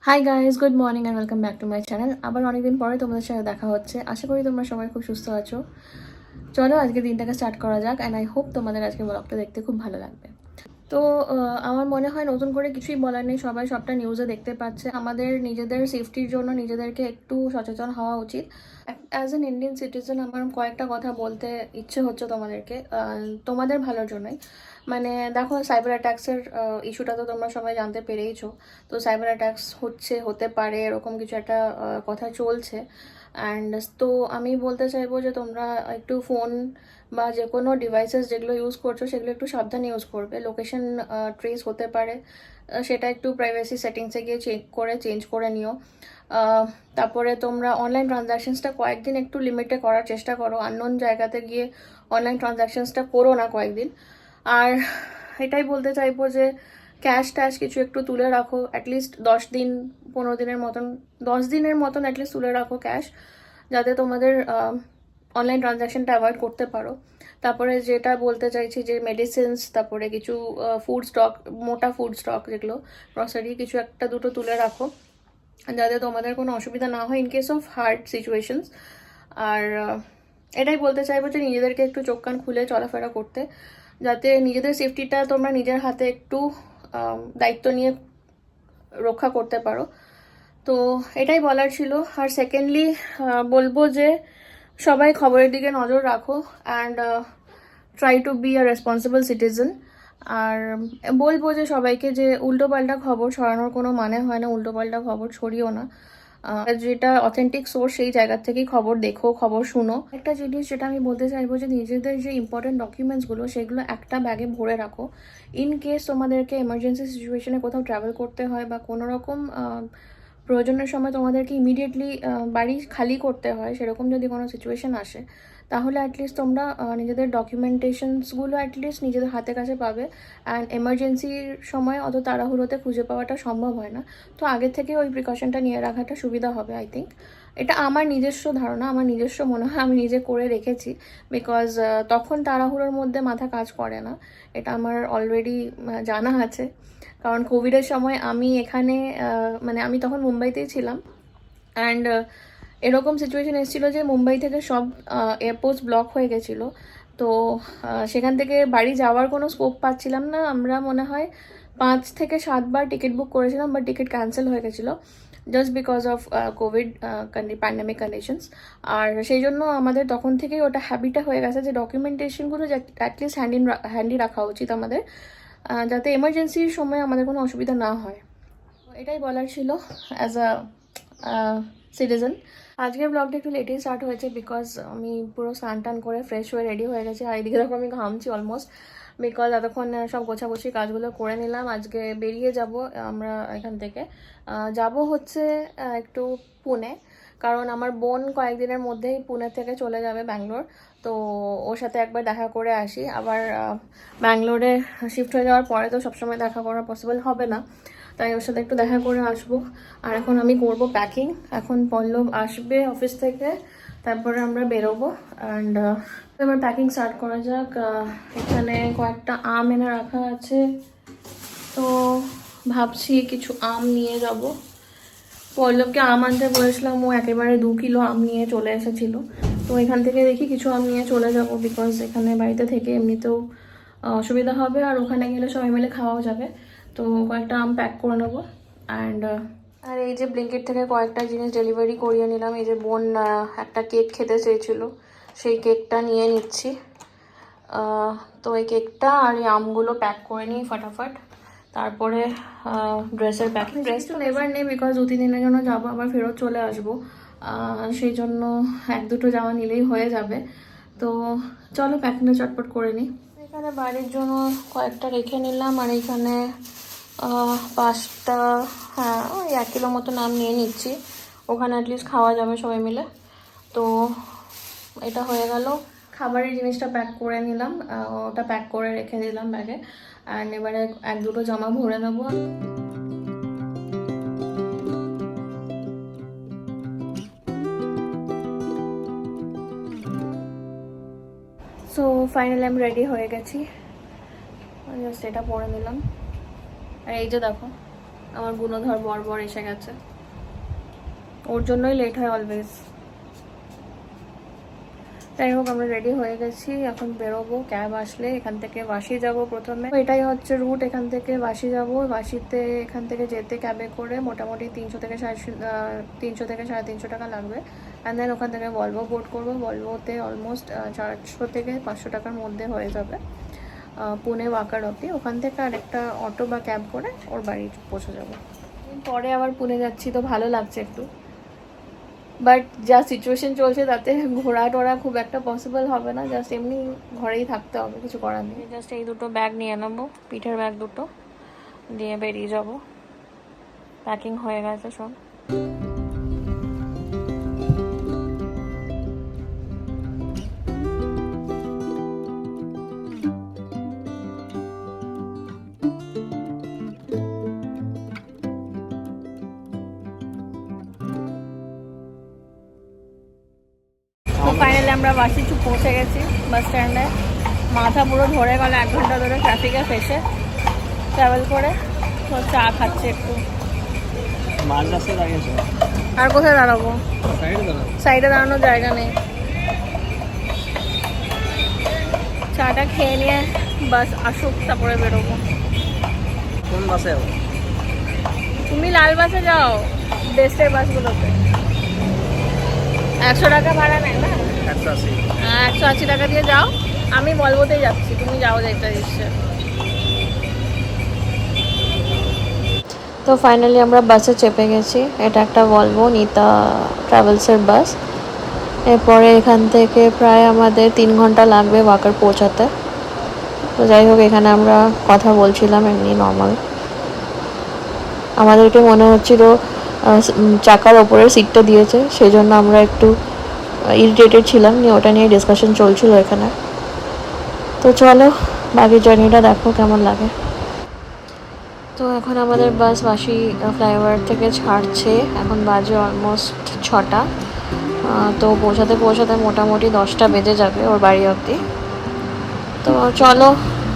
Hi guys, good morning and welcome back to my channel. আবার অনেকদিন পরে তোমাদের সাথে দেখা হচ্ছে। আশা করি তোমরা সবাই খুব সুস্থ আছো। চলো আজকে দিনটাকে স্টার্ট করা যাক, অ্যান্ড আই হোপ তোমাদের আজকে ব্লগটা দেখতে খুব ভালো লাগবে। তো আমার মনে হয় নতুন করে কিছুই বলার নেই, সবাই সবটা নিউজে দেখতে পাচ্ছে। আমাদের নিজেদের সেফটির জন্য নিজেদেরকে একটু সচেতন হওয়া উচিত। অ্যাজ অ্যান ইন্ডিয়ান সিটিজেন আমার কয়েকটা কথা বলতে ইচ্ছে হচ্ছে তোমাদেরকে, তোমাদের ভালোর জন্যই। মানে দেখো, সাইবার অ্যাটাক্সের ইস্যুটা তো তোমরা সবাই জানতে পেরেইছো। তো সাইবার অ্যাটাক্স হতে পারে এরকম কিছু একটা কথা চলছে। অ্যান্ড তো আমি বলতে চাইবো যে তোমরা একটু ফোন বা যে কোনো ডিভাইসেস যেগুলো ইউজ করছো সেগুলো একটু সাবধানে ইউজ করবে। লোকেশন ট্রেস হতে পারে, সেটা একটু প্রাইভেসি সেটিংসে গিয়ে চেঞ্জ করে নিও। তারপরে তোমরা অনলাইন ট্রানজ্যাকশনসটা কয়েকদিন একটু লিমিটে করার চেষ্টা করো। আননোন জায়গাতে গিয়ে অনলাইন ট্রানজ্যাকশনসটা করো না কয়েকদিন। আর এটাই বলতে চাইবো যে ক্যাশ ট্যাশ কিছু একটু তুলে রাখো, অ্যাটলিস্ট 10 দিন 15 দিনের মতন, 10 দিনের মতন অ্যাটলিস্ট তুলে রাখো ক্যাশ, যাতে তোমাদের অনলাইন ট্রানজ্যাকশনটা অ্যাভয়েড করতে পারো। তারপরে যেটা বলতে চাইছি যে মেডিসিনস, তারপরে কিছু ফুড স্টক, মোটা ফুড স্টক যেগুলো গ্রসারি, কিছু একটা দুটো তুলে রাখো, যাতে তোমাদের কোনো অসুবিধা না হয় in case of hard situations. আর এটাই বলতে চাইবো যে নিজেদেরকে একটু চোখ কান খুলে চলাফেরা করতে, যাতে নিজেদের সেফটিটা তোমরা নিজের হাতে একটু দায়িত্ব নিয়ে রক্ষা করতে পারো। তো এটাই বলার ছিল। আর সেকেন্ডলি বলবো যে সবাই খবরের দিকে নজর রাখো and try to be a responsible citizen. আর বলবো যে সবাইকে যে উল্টোপাল্টা খবর ছড়ানোর কোনো মানে হয় না, উল্টোপাল্টা খবর ছড়িও না। যেটা অথেন্টিক সোর্স সেই জায়গা থেকেই খবর দেখো, খবর শুনো। একটা জিনিস যেটা আমি বলতে চাইবো যে নিজেদের যে ইম্পর্টেন্ট ডকুমেন্টসগুলো সেগুলো একটা ব্যাগে ভরে রাখো। ইন কেস তোমাদেরকে এমার্জেন্সি সিচুয়েশনে কোথাও ট্রাভেল করতে হয় বা কোনো রকম প্রয়োজনের সময় তোমাদেরকে ইমিডিয়েটলি বাড়ি খালি করতে হয়, সেরকম যদি কোনো সিচুয়েশন আসে, তাহলে অ্যাটলিস্ট তোমরা নিজেদের ডকুমেন্টেশনসগুলো অ্যাটলিস্ট নিজেদের হাতে কাছে পাবে। অ্যান্ড এমার্জেন্সির সময় অত তাড়াহুড়োতে খুঁজে পাওয়াটা সম্ভব হয় না। তো আগে থেকে ওই প্রিকশনটা নিয়ে রাখাটা সুবিধা হবে আই থিঙ্ক। এটা আমার নিজস্ব ধারণা, আমার নিজস্ব মনে হয়, আমি নিজে করে রেখেছি। বিকজ তখন তাড়াহুড়োর মধ্যে মাথা কাজ করে না, এটা আমার অলরেডি জানা আছে। কারণ কোভিডের সময় আমি এখানে মানে আমি তখন মুম্বাইতেই ছিলাম। অ্যান্ড এরকম সিচুয়েশন এসেছিলো যে মুম্বাই থেকে সব এয়ারপোর্টস ব্লক হয়ে গেছিলো। তো সেখান থেকে বাড়ি যাওয়ার কোনো স্কোপ পাচ্ছিলাম না। আমরা মনে হয় 5 থেকে 7 বার টিকিট বুক করেছিলাম, বাট টিকিট ক্যান্সেল হয়ে গেছিলো just because of COVID pandemic conditions. আর সেই জন্য আমাদের তখন থেকেই ওটা হ্যাবিটা হয়ে গেছে যে ডকুমেন্টেশনগুলো অ্যাটলিস্ট হ্যান্ডি রাখা উচিত আমাদের, যাতে এমার্জেন্সির সময় আমাদের কোনো অসুবিধা না হয়। এটাই বলার ছিল অ্যাজ আ সিটিজেন। আজকের ব্লগটা একটু লেটেই স্টার্ট হয়েছে বিকজ আমি পুরো স্নান টান করে ফ্রেশ হয়ে রেডি হয়ে গেছি। আর এদিকে দেখো আমি ঘামছি অলমোস্ট, বিকজ এতক্ষণ সব গোছাগুছি কাজগুলো করে নিলাম। আজকে বেরিয়ে যাব আমরা এখান থেকে, যাব হচ্ছে একটু পুনে, কারণ আমার বোন কয়েকদিনের মধ্যেই পুনে থেকে চলে যাবে ব্যাঙ্গালোর। তো ওর সাথে একবার দেখা করে আসি। আবার ব্যাঙ্গালোরে শিফট হয়ে যাওয়ার পরে তো সবসময় দেখা করা পসিবল হবে না, তাই ওর সাথে একটু দেখা করে আসবো। আর এখন আমি করব প্যাকিং। এখন পল্লব আসবে অফিস থেকে, তারপরে আমরা বেরোবো। অ্যান্ড এবার প্যাকিং স্টার্ট করা যাক। এখানে কয়েকটা আম এনে রাখা আছে, তো ভাবছি কিছু আম নিয়ে যাব। পল্লবকে আম আনতে বলেছিলাম, ও একেবারে 2 কিলো আম নিয়ে চলে এসেছিল। তো এখান থেকে দেখি কিছু আম নিয়ে চলে যাব, বিকজ এখানে বাড়িতে থেকে এমনিতেও অসুবিধা হবে, আর ওখানে গেলে সবাই মিলে খাওয়াও যাবে। তো কয়েকটা আম প্যাক করে নেবো। অ্যান্ড আর এই যে ব্লিঙ্কিট থেকে কয়েকটা জিনিস ডেলিভারি করিয়ে নিলাম। এই যে বোন একটা কেক খেতে চেয়েছিল, সেই কেকটা নিয়ে নিচ্ছি। তো এই কেকটা আর এই আমগুলো প্যাক করে নিই ফটাফট, তারপরে ড্রেসের প্যাকিং। ড্রেস তো নেবার নেই, বিকজ 2-3 দিনের জন্য যাবো, আবার ফেরত চলে আসবো। সেই জন্য 1-2টো জামা নিলেই হয়ে যাবে। তো চলো প্যাকিংটা চটপট করে নিই। এখানে বাড়ির জন্য কয়েকটা রেখে নিলাম, আর এখানে 5টা, হ্যাঁ ওই 1 কিলো মতো আম নিয়ে নিচ্ছি। ওখানে অ্যাটলিস্ট খাওয়া যাবে সবাই মিলে। তো এটা হয়ে গেল। খাবারের জিনিসটা প্যাক করে নিলাম, ওটা প্যাক করে রেখে দিলাম ব্যাগে। অ্যান্ড এবারে 1-2টো জামা ভরে নেবো। সো ফাইনালি আমি রেডি হয়ে গেছি, জাস্ট এটা পরে নিলাম। আর এই যে দেখো আমার গুণধর বর এসে গেছে, ওর জন্যই লেট হয় অলওয়েজ। যাই হোক, আমরা রেডি হয়ে গেছি, এখন বেরোবো। ক্যাব আসলে এখান থেকে বাসি যাব প্রথমে, এটাই হচ্ছে রুট। এখান থেকে বাসি যাব, বাসিতে এখান থেকে যেতে ক্যাবে করে মোটামুটি 300 থেকে 350 টাকা লাগবে। অ্যান্ড দেন ওখান থেকে ভলভো বোট করবো। ভলভোতে অলমোস্ট 400 থেকে 500 টাকার মধ্যে হয়ে যাবে পুনে ওয়াকার অবধি। ওখান থেকে আরেকটা অটো বা ক্যাব করে ওর বাড়ি পৌঁছে যাবো। পরে আবার পুনে যাচ্ছি, তো ভালো লাগছে একটু, বাট যা সিচুয়েশন চলছে তাতে ঘোরা টোরা খুব একটা পসিবল হবে না। জাস্ট এমনি ঘরেই থাকতে হবে, কিছু করার নেই। জাস্ট এই দুটো ব্যাগ নিয়ে নেবো, পিঠের ব্যাগ দুটো দিয়ে বেরিয়ে যাব। প্যাকিং হয়ে গেছে সব। তো ফাইনালি আমরা বাসি পৌঁছে গেছি বাস স্ট্যান্ডে। মাথা পুরো ধরে গেল 1 ঘন্টা ধরে ট্রাফিকে ফেসে ট্রাভেল করে। তো চা খাচ্ছে একটু। আর কোথায় দাঁড়াবো? সাইডে দাঁড়ানোর জায়গা নেই। চাটা খেয়ে নিয়ে বাস আসুক, তারপরে বেরোবো। কোন বাসে? তুমি লাল বাসে যাও, বেস্টের বাসগুলোতে 100 টাকা ভাড়া নেয় না? 180। 180 টাকা দিয়ে যাও। আমি বলবোতেই যাচ্ছি, তুমি যাও যাইতে ইচ্ছে। তো ফাইনালি আমরা বাসে চেপে গেছি। এটা একটা ভলভো নিতা ট্রাভেলসের বাস। এরপরে এখান থেকে প্রায় আমাদের 3 ঘন্টা লাগবে ওয়াকার পৌঁছাতে। তো যাই হোক, এখানে আমরা কথা বলছিলাম এমনি নর্মাল। আমাদেরকে মনে হচ্ছিল চাকার ওপরের সিটটা দিয়েছে, সেই জন্য আমরা একটু ইরিটেটেড ছিলাম, নিয়ে ওটা নিয়ে ডিসকাশন চলছিল এখানে। তো চলো বাকি জার্নিটা দেখো কেমন লাগে। তো এখন আমাদের বাস বাসি ফ্লাইওভার থেকে ছাড়ছে। এখন বাজে অলমোস্ট 6টা। তো পৌঁছাতে পৌঁছাতে মোটামুটি 10টা বেজে যাবে ওর বাড়ি অবধি। তো চলো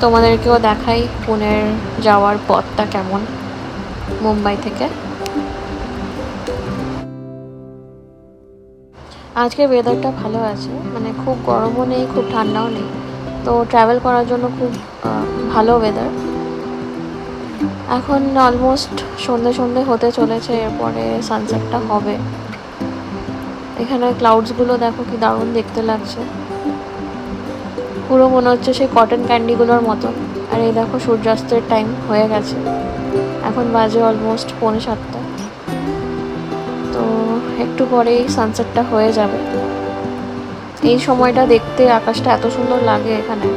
তোমাদেরকেও দেখাই পুনের যাওয়ার পথটা কেমন মুম্বাই থেকে। আজকে ওয়েদারটা ভালো আছে, মানে খুব গরমও নেই খুব ঠান্ডাও নেই, তো ট্রাভেল করার জন্য খুব ভালো ওয়েদার। এখন অলমোস্ট সন্ধে হতে চলেছে, এরপরে সানসেটটা হবে। এখানে ক্লাউডসগুলো দেখো কি দারুণ দেখতে লাগছে, পুরো মনে হচ্ছে সেই কটন ক্যান্ডিগুলোর মতো। আর এই দেখো সূর্যাস্তের টাইম হয়ে গেছে, এখন বাজে অলমোস্ট 7:45। তো একটু পরেই সানসেটটা হয়ে যাবে। এই সময়টা দেখতে আকাশটা এত সুন্দর লাগে এখানে,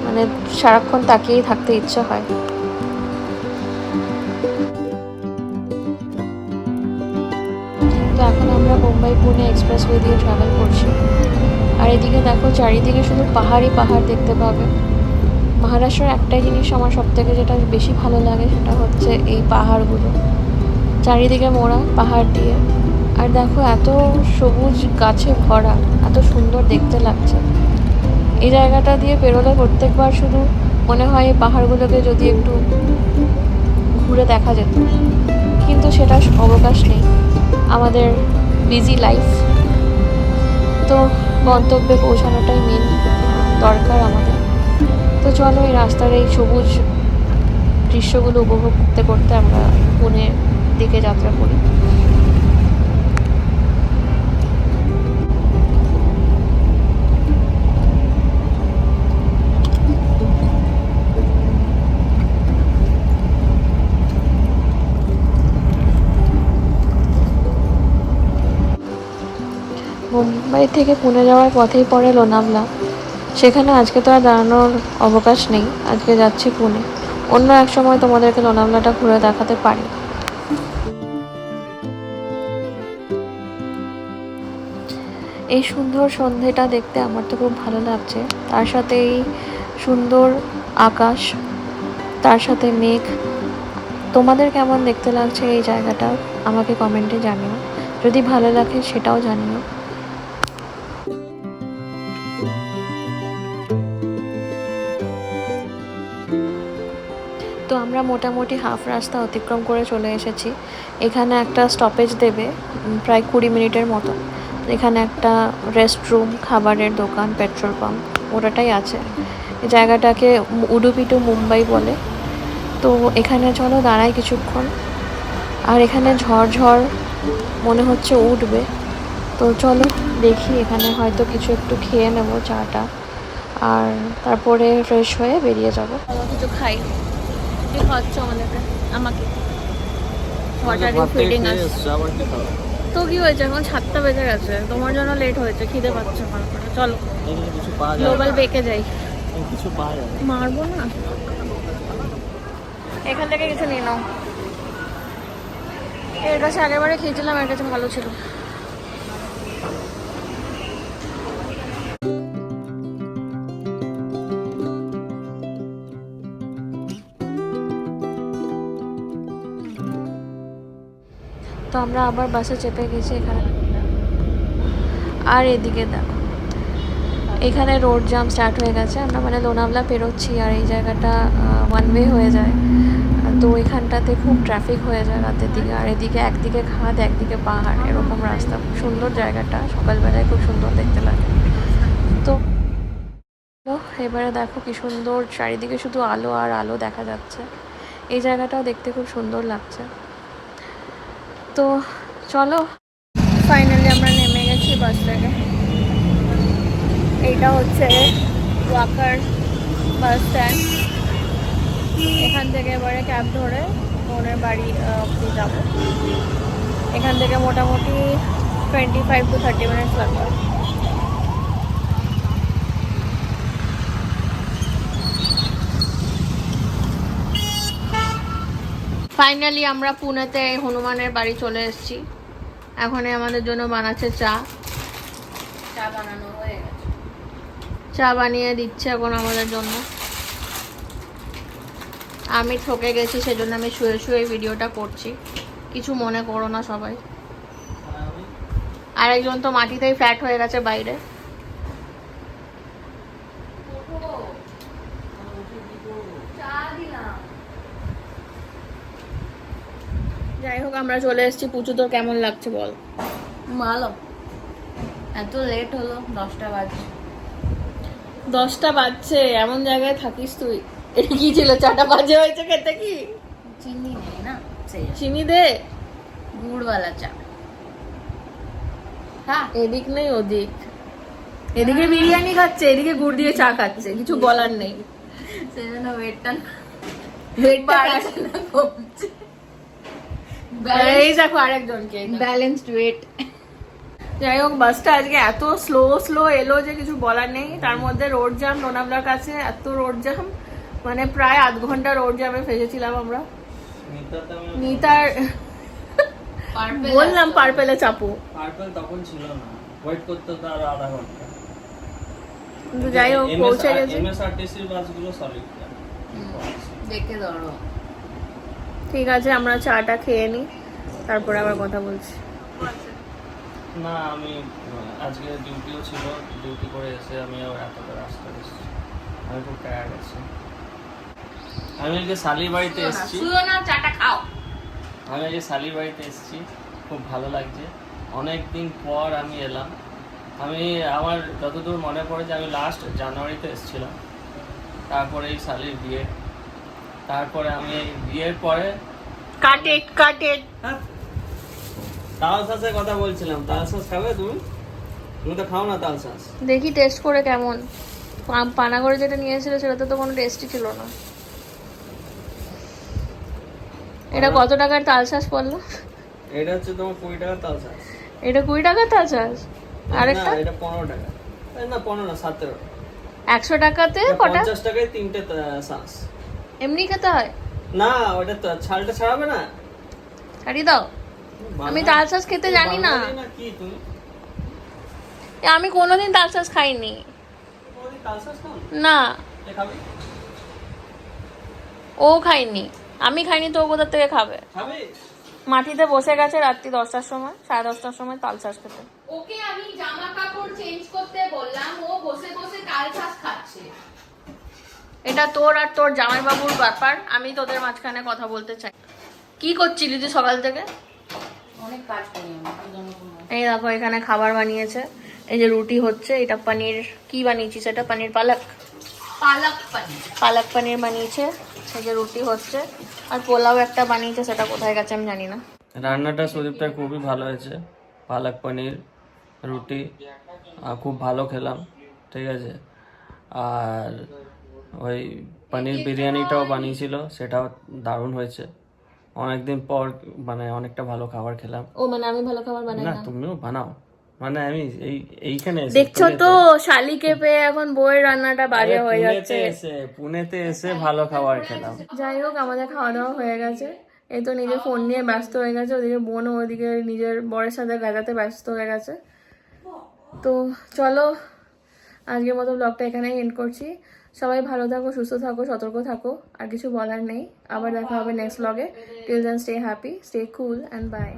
মানে সারাক্ষণ তাকিয়েই থাকতে ইচ্ছে হয়। তো এখন আমরা মুম্বাই পুনে এক্সপ্রেসওয়ে দিয়ে ট্রাভেল করছি। আর এদিকে দেখো চারিদিকে শুধু পাহাড়ই পাহাড় দেখতে পাবে। মহারাষ্ট্রের একটাই জিনিস আমার সবথেকে যেটা বেশি ভালো লাগে সেটা হচ্ছে এই পাহাড়গুলো, চারিদিকে মোড়া পাহাড় দিয়ে। আর দেখো এত সবুজ গাছে ভরা, এত সুন্দর দেখতে লাগছে। এই জায়গাটা দিয়ে পেরোলে প্রত্যেকবার শুধু মনে হয় এই পাহাড়গুলোকে যদি একটু ঘুরে দেখা যেত, কিন্তু সেটা অবকাশ নেই, আমাদের বিজি লাইফ। তো গন্তব্যে পৌঁছানোটাই মেন দরকার আমাদের। তো চলো এই রাস্তার এই সবুজ দৃশ্যগুলো উপভোগ করতে করতে আমরা পুনের দিকে যাত্রা করি। মুম্বাই থেকে পুনে যাওয়ার পথেই পড়ে লোনাভলা। সেখানে আজকে তো আর দাঁড়ানোর অবকাশ নেই, আজকে যাচ্ছি পুনে। অন্য এক সময় তোমাদেরকে লোনাভলাটা ঘুরে দেখাতে পারি। এই সুন্দর সন্ধেটা দেখতে আমার তো খুব ভালো লাগছে, তার সাথে এই সুন্দর আকাশ, তার সাথে মেঘ। তোমাদের কেমন দেখতে লাগছে এই জায়গাটা আমাকে কমেন্টে জানিও, যদি ভালো লাগে সেটাও জানিও। তো আমরা মোটামুটি হাফ রাস্তা অতিক্রম করে চলে এসেছি। এখানে একটা স্টপেজ দেবে প্রায় 20 মিনিটের মতো। এখানে একটা রেস্টরুম, খাবারের দোকান, পেট্রোল পাম্প ওটাটাই আছে। এই জায়গাটাকে উডুপি টু মুম্বাই বলে। তো এখানে চলো দাঁড়াই কিছুক্ষণ। আর এখানে ঝড় মনে হচ্ছে উঠবে। তো চলো দেখি, এখানে হয়তো কিছু একটু খেয়ে নেবো চাটা, আর তারপরে ফ্রেশ হয়ে বেরিয়ে যাবো। কিছু খাই। কি খাচ্ছ আমাকে? তো কি হয়েছে, এখন 7টা বেজে গেছে, তোমার জন্য লেট হয়েছে, খিদে পাচ্ছে আমার। চলো গ্লোবাল বেকে যাই। কিছু পাওয়া যাবে? মারবো না, এখান থেকে কিছু নিয়ে নাও। এর কাছে আগেরবারে খেয়েছিলাম, এর কাছে ভালো ছিল। তো আমরা আবার বাসে চেপে গেছি এখানে। আর এদিকে দেখো, এখানে রোড জ্যাম স্টার্ট হয়ে গেছে। আমরা মানে লোনাভলা পেরোচ্ছি, আর এই জায়গাটা ওয়ান ওয়ে হয়ে যায়। তো এখানটাতে খুব ট্রাফিক হয়ে যায় রাতের দিকে। আর এদিকে একদিকে খাদ, একদিকে পাহাড়, এরকম রাস্তা। খুব সুন্দর জায়গাটা, সকালবেলায় খুব সুন্দর দেখতে লাগে। তো এবারে দেখো কি সুন্দর চারিদিকে শুধু আলো আর আলো দেখা যাচ্ছে। এই জায়গাটাও দেখতে খুব সুন্দর লাগছে। তো চলো, ফাইনালি আমরা নেমে গেছি বাস থেকে। এইটা হচ্ছে ওয়াকার বাস স্ট্যান্ড। এখান থেকে এবারে ক্যাব ধরে বোনের বাড়ি অবধি যাবো। এখান থেকে মোটামুটি 25 to 30 মিনিটস লাগবে। ফাইনালি আমরা পুনেতে হনুমানের বাড়ি চলে এসেছি। এখন আমাদের জন্য বানাচ্ছে চা বানানো হয়ে গেছে। চা বানিয়ে দিচ্ছে এখন আমাদের জন্য। আমি ঠকে গেছি, সেজন্য আমি শুয়ে শুয়ে ভিডিওটা করছি, কিছু মনে করো না সবাই। আরেকজন তো মাটিতেই ফ্ল্যাট হয়ে গেছে বাইরে। যাই হোক, আমরা চলে এসেছি। পুচু, তোর কেমন লাগছে বল? ভালো। এত লেট হলো, 10টা বাজে। 10টা বাজছে, এমন জায়গায় থাকিস তুই? এটা কি ছিল? 4টা বাজে হয়েছে, খেতে কি? চিনি নেই না, সেই চিনি দে। গুড়ওয়ালা চা। হ্যাঁ, এদিক নেই ওদিক, এদিকে বিরিয়ানি খাচ্ছে, এদিকে গুড় দিয়ে চা খাচ্ছে, কিছু বলার নেই। সেই জন্য ওয়েটটা বাড়ছে না, কমছে। এই দেখো আরেকজনকে। Balanced weight. যাই হোক, বাসটা আজকে এত স্লো এলো যে কিছু বলার নেই। তার মধ্যে রোড জ্যাম, লোনাভলার কাছে এত রোড জ্যাম, মানে প্রায় আধ ঘন্টা রোড জ্যামে ফেসেছিলাম আমরা। নিতার বললাম পার্পেলে চাপো, পার্পল তখন ছিল না, ওয়েট করতে তো আরো আধা ঘন্টা। কিন্তু যাই হোক পৌঁছে গেছি। এমএসআরটিসি বাসগুলো সলিড দেখে ধরো। ঠিক আছে, আমরা চাটা খেয়ে নিই, তারপরে আবার কথা বলছি। না, আমি আজকে ডিউটিও ছিল, ডিউটি করে এসে আমি এতটা রাস্তা এসেছি, আমি খুব টায়ার্ড আছি। আমি আজকে শালির বাড়িতে এসেছি। শুধু না, চাটা খাও। আমি আজকে শালির বাড়িতে এসেছি, খুব ভালো লাগছে। অনেক দিন পর আমি এলাম। আমি আমার যতদূর মনে পড়ে যে আমি লাস্ট জানুয়ারিতে এসেছিলাম। তারপরে এই শালির বিয়ে, তারপরে আমি এই বিয়ের পরে কাটেড তাল শাঁসের কথা বলছিলাম। তাল শাঁস খাবে তুমি? তুমি তো খাও না তাল শাঁস। দেখি টেস্ট করে কেমন। পানাগড়ে যেটা নিয়েছিল সেটাতে তো কোনো টেস্টই ছিল না। এটা কত টাকার তালশাঁস পড়লো? এটা হচ্ছে তোমার 20 টাকার তাল শাঁস। এটা 20 টাকার তালশাঁস? আরেকটা? না, এটা 15 টাকা। না 15 না, 17। 100 টাকাতে কটা? 50 টাকায় 3টে শাঁস। এমনি খেতে হয়? না, ওটা তো ছালটা ছাড়াবে না। ছাড়ি দাও। আমি তালশাঁস খেতে জানি না। কি তুমি? আমি কোনোদিন তালশাঁস খাইনি। কোনোদিন তাল শাঁস খাও না, না? খাবে? ও খাইনি, আমি খাইনি, তো ও কোথা থেকে খাবে? খাবে? মাটিতে বসে গেছে রাত্রি 10টার সময়, 10:30টার সময় তালশাঁস খেতে। ওকে আমি জামা কাপড় চেঞ্জ করতে বললাম, ও বসে বসে তাল শাঁস খাচ্ছে। এটা তোর আর তোর জামাইবাবুর ব্যাপার, আমি তোদের মাঝখানে কথা বলতে চাই। কি করছিলি তুই সকাল থেকে? অনেক কাজ করি আমি। এই দেখো এখানে খাবার বানিয়েছে, এই যে রুটি হচ্ছে, এটা পনির কি বানিয়েছিস? এটা পনির পালক পালক পনির। পালক পনির বানিয়েছে, এই যে রুটি হচ্ছে, আর পোলাও একটা বানিয়েছে, সেটা কোথায় গেছে আমি জানি না। রান্নাটা সুদীপটার খুবই ভালো হয়েছে, পালক পনির রুটি খুব ভালো খেলাম, ঠিক আছে। আর ওই পনির বিরিয়ানিটাও বানিয়েছিল, সেটাও দারুণ হয়েছে। অনেকদিন পর মানে অনেকটা ভালো খাবার খেলাম। ও মানে আমি ভালো খাবার বানাই না না? তুমিও বানাও, মানে আমি এইখানে এসে দেখছো তো শালিকে পেয়ে এখন বইয়ের রান্নাটা বাজে হয়ে যাচ্ছে। পুনেতে এসে ভালো খাবার খেলাম। যাই হোক, আমাদের খাওয়া দাওয়া হয়ে গেছে। এই তো নিজের ফোন নিয়ে ব্যস্ত হয়ে গেছে, ওদিকে বোনও ওদিকে নিজের বরের সাথে গাজাতে ব্যস্ত হয়ে গেছে। তো চলো আজকের মতো ব্লগটা এখানেই এন্ড করছি। সবাই ভালো থাকো, সুস্থ থাকো, সতর্ক থাকো, আর কিছু বলার নেই। আবার দেখা হবে নেক্সট ব্লগে। Till then stay happy, stay cool and by.